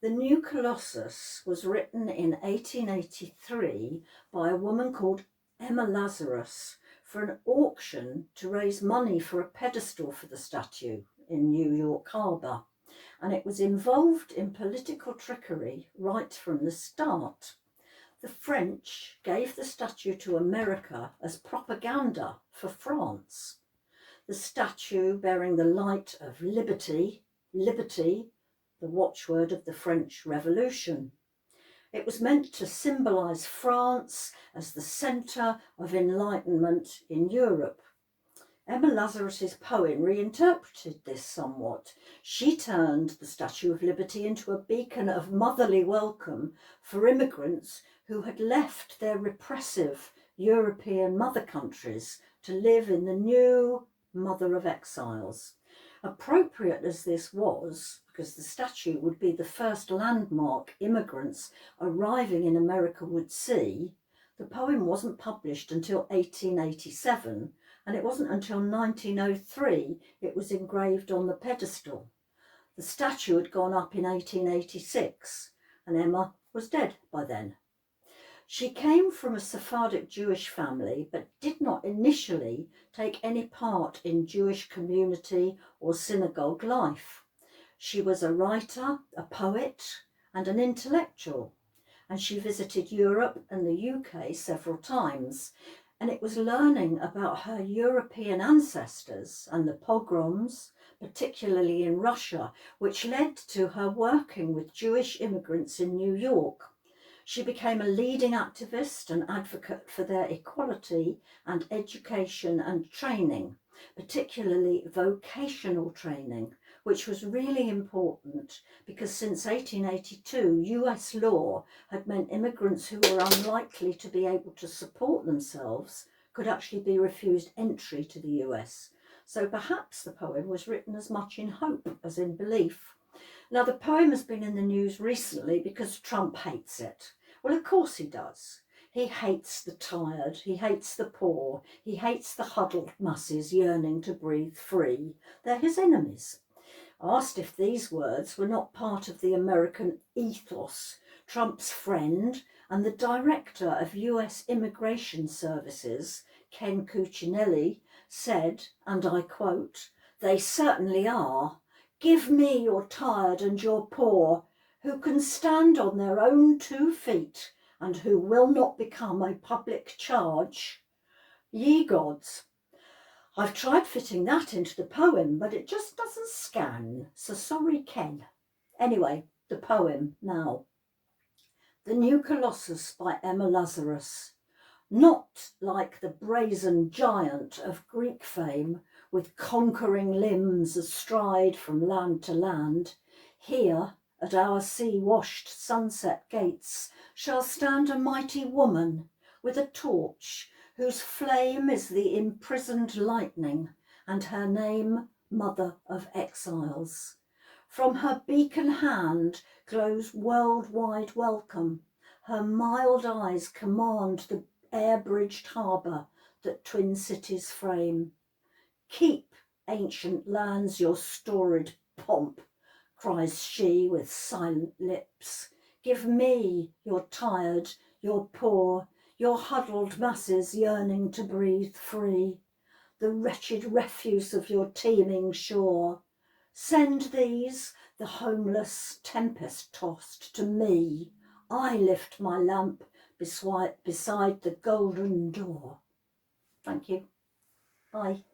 The new Colossus was written in 1883 by a woman called Emma Lazarus for an auction to raise money for a pedestal for the statue in New York Harbour, and it was involved in political trickery right from the start. The French gave the statue to America as propaganda for France. The statue bearing the light of liberty, the watchword of the French Revolution. It was meant to symbolise France as the centre of enlightenment in Europe. Emma Lazarus's poem reinterpreted this somewhat. She turned the Statue of Liberty into a beacon of motherly welcome for immigrants who had left their repressive European mother countries to live in the new mother of exiles. Appropriate as this was, because the statue would be the first landmark immigrants arriving in America would see, the poem wasn't published until 1887, and it wasn't until 1903 it was engraved on the pedestal. The statue had gone up in 1886, and Emma was dead by then. She came from a Sephardic Jewish family, but did not initially take any part in Jewish community or synagogue life. She was a writer, a poet, and an intellectual, and she visited Europe and the UK several times. And it was learning about her European ancestors and the pogroms, particularly in Russia, which led to her working with Jewish immigrants in New York. She became a leading activist and advocate for their equality and education and training, particularly vocational training, which was really important because since 1882, US law had meant immigrants who were unlikely to be able to support themselves could actually be refused entry to the US. So perhaps the poem was written as much in hope as in belief. Now, the poem has been in the news recently because Trump hates it. Well, of course he does. He hates the tired, he hates the poor, he hates the huddled masses yearning to breathe free. They're his enemies. Asked if these words were not part of the American ethos, Trump's friend and the director of US Immigration Services, Ken Cuccinelli, said, and I quote, "They certainly are. Give me your tired and your poor, who can stand on their own 2 feet and who will not become a public charge. Ye gods." I've tried fitting that into the poem, but it just doesn't scan, so sorry, Ken. Anyway, the poem now. The New Colossus by Emma Lazarus. Not like the brazen giant of Greek fame, with conquering limbs astride from land to land. Here, at our sea-washed sunset gates, shall stand a mighty woman with a torch, whose flame is the imprisoned lightning, and her name Mother of Exiles. From her beacon hand glows worldwide welcome. Her mild eyes command the air-bridged harbour that twin cities frame. Keep, ancient lands, your storied pomp, cries she with silent lips. Give me your tired, your poor, your huddled masses yearning to breathe free, the wretched refuse of your teeming shore. Send these, the homeless, tempest-tossed, to me. I lift my lamp beside the golden door. Thank you. Bye.